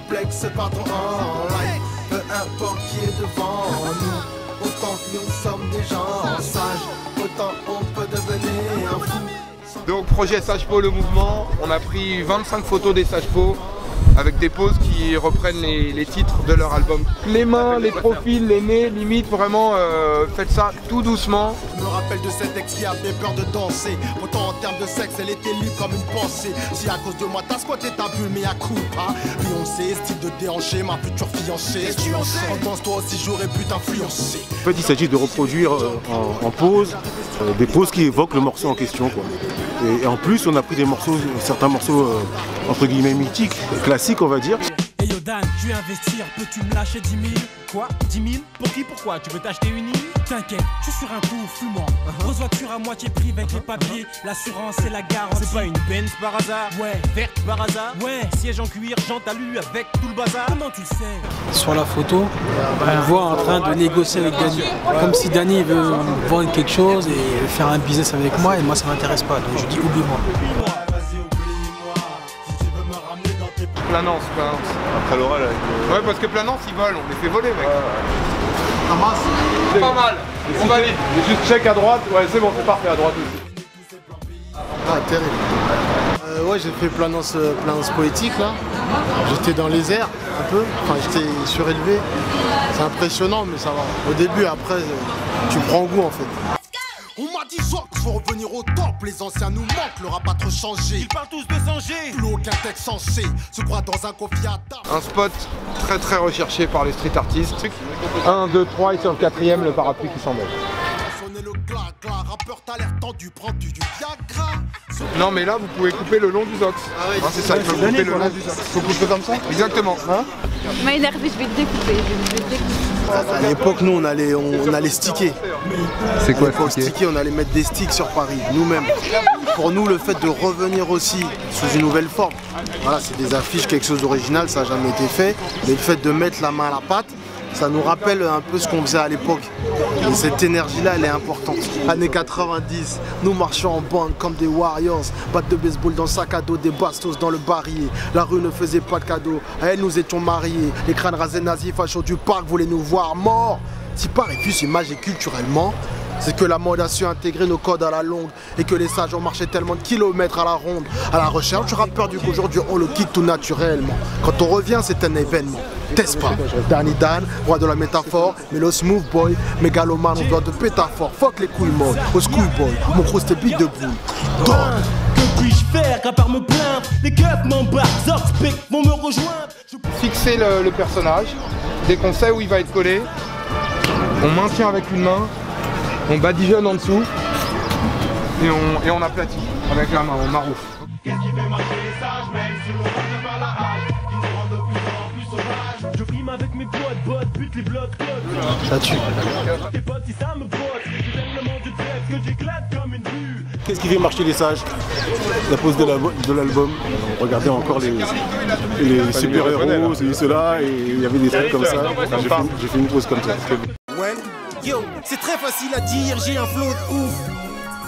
complexe, pardon en live. Peu importe qui est devant nous, autant que nous sommes des gens sages, autant on peut devenir un fou. Donc projet Sagepo le mouvement, on a pris 25 photos des Sagepo avec des poses qui reprennent les titres de leur album. Les mains, les profils, les nez, limite vraiment faites ça tout doucement. Je me rappelle de cette ex qui avait peur de danser. Pourtant en termes de sexe elle était libre comme une pensée. Si à cause de moi t'as squatté ta bulle mais à coup pas. Beyoncé, style de déhanché, ma future fiancée. Pense toi aussi j'aurais pu t'influencer. En fait il s'agit de reproduire en pause des poses qui évoquent le morceau en question quoi. Et en plus on a pris des morceaux, certains morceaux entre guillemets mythiques, classiques on va dire. Hey yo Dan, je vais investir, peux-tu me lâcher 10 000? Quoi? 10 000? Pour qui? Pourquoi? Tu veux t'acheter une île? T'inquiète, je suis sur un coup, fume-moi. Grosse voiture à moitié prix avec les papiers, l'assurance et la garantie. C'est pas une Benz par hasard? Ouais. Verte par hasard? Ouais. Siège en cuir, jante alu avec tout le bazar? Comment tu le sais? Sur la photo, on le voit en train de négocier avec Dany. Comme si Dany veut me vendre quelque chose et faire un business avec moi et moi ça m'intéresse pas. Donc je dis oublie-moi. Planance. Après l'oral avec Ouais parce que Planance ils volent, on les fait voler mec. C'est Pas mal, on valide. juste check à droite, ouais c'est bon c'est parfait à droite aussi. Ah terrible. Ouais j'ai fait planance poétique là. J'étais dans les airs un peu, enfin j'étais surélevé. C'est impressionnant mais ça va. Au début après tu prends goût en fait. On m'a dit genre qu'il faut revenir au temple, les anciens nous manquent, le rap a trop changé. Ils parlent tous de changer. Plus aucun texte censé se croit dans un confiat. Un spot très recherché par les street artistes. 1, 2, 3 et sur le 4ème le parapluie qui s'envole. Sonner le glas, rappeur t'as l'air tendu, prends-tu du Viagra? Non mais là vous pouvez couper le long du Zox. Hein, c'est ça, il faut couper le long du Zox. Faut couper comme ça? Exactement. Hein? Tu m'as énervé, je vais te découper. À l'époque nous on allait sticker. C'est quoi sticker? On allait mettre des sticks sur Paris, nous-mêmes. Pour nous le fait de revenir aussi sous une nouvelle forme. Voilà, c'est des affiches, quelque chose d'original, ça n'a jamais été fait. Mais le fait de mettre la main à la pâte, ça nous rappelle un peu ce qu'on faisait à l'époque. Et cette énergie-là, elle est importante. Années 90, nous marchions en bande comme des warriors. Batte de baseball dans le sac à dos, des bastos dans le barillet. La rue ne faisait pas de cadeaux, à elle nous étions mariés. Les crânes rasés nazis, fachos du parc voulaient nous voir morts. Si Paris fut imagé culturellement, c'est que la mode a su intégrer nos codes à la longue et que les sages ont marché tellement de kilomètres à la ronde. À la recherche du rappeur du qu'aujourd'hui on le quitte tout naturellement. Quand on revient c'est un événement, t'es-ce pas? Danny Dan, roi de la métaphore, mais le smooth boy, mégalomane, on doit de pétaphore. Fuck les couilles molles, au schoolboy, mon cross te bite de boule. Que puis-je faire à part me plaindre? Les keufs m'embarquent, Zorspec vont me rejoindre. Fixer le personnage, dès qu'on sait où il va être collé, on maintient avec une main, on badigeonne en dessous et on aplatit avec la main, on maroufle. Qu'est-ce qui fait marcher les sages, même si l'on passe par la rage, qui te rend de plus en plus sauvage. Je rime avec mes potes, bute les blocs, Ça tue. tes potes si ça me botte, tu aimes le monde du texte que j'éclate comme une vue. Qu'est-ce qui fait marcher les sages? La pose de l'album. On regardait encore les super-héros, ceux-là, et il y avait des trucs comme ça. J'ai fait une pose comme ça. Yo, c'est très facile à dire, j'ai un flow de ouf.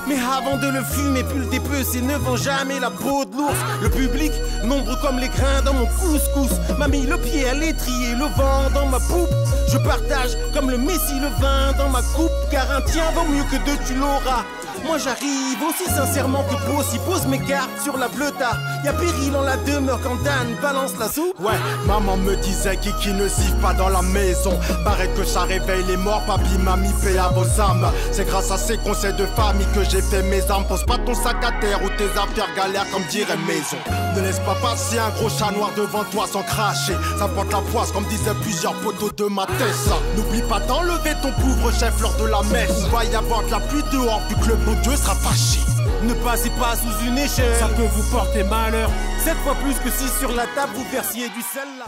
Mais avant de le fumer, plus le dépecer ne vend jamais la peau de l'ours. Le public, nombreux comme les grains dans mon couscous, m'a mis le pied à l'étrier, le vent dans ma poupe. Je partage comme le messie le vin dans ma coupe, car un tien vaut mieux que deux tu l'auras. Moi j'arrive aussi sincèrement que possible, pose mes cartes sur la bleuta. Y'a péril en la demeure quand Dan balance la soupe. Ouais, maman me disait qui ne siffle pas dans la maison. Paraît que ça réveille les morts, papi, mamie, paix à vos âmes. C'est grâce à ces conseils de famille que j'ai fait mes armes. Pose pas ton sac à terre ou tes affaires galères comme dirait Maison. Ne laisse pas passer un gros chat noir devant toi sans cracher. Ça porte la poisse comme disaient plusieurs poteaux de ma Tesla. N'oublie pas d'enlever ton couvre-chef lors de la messe. Il va y avoir de la pluie dehors vu que le bon Dieu sera fâché. Ne passez pas sous une échelle, Ça peut vous porter malheur. 7 fois plus que si sur la table vous versiez du sel là.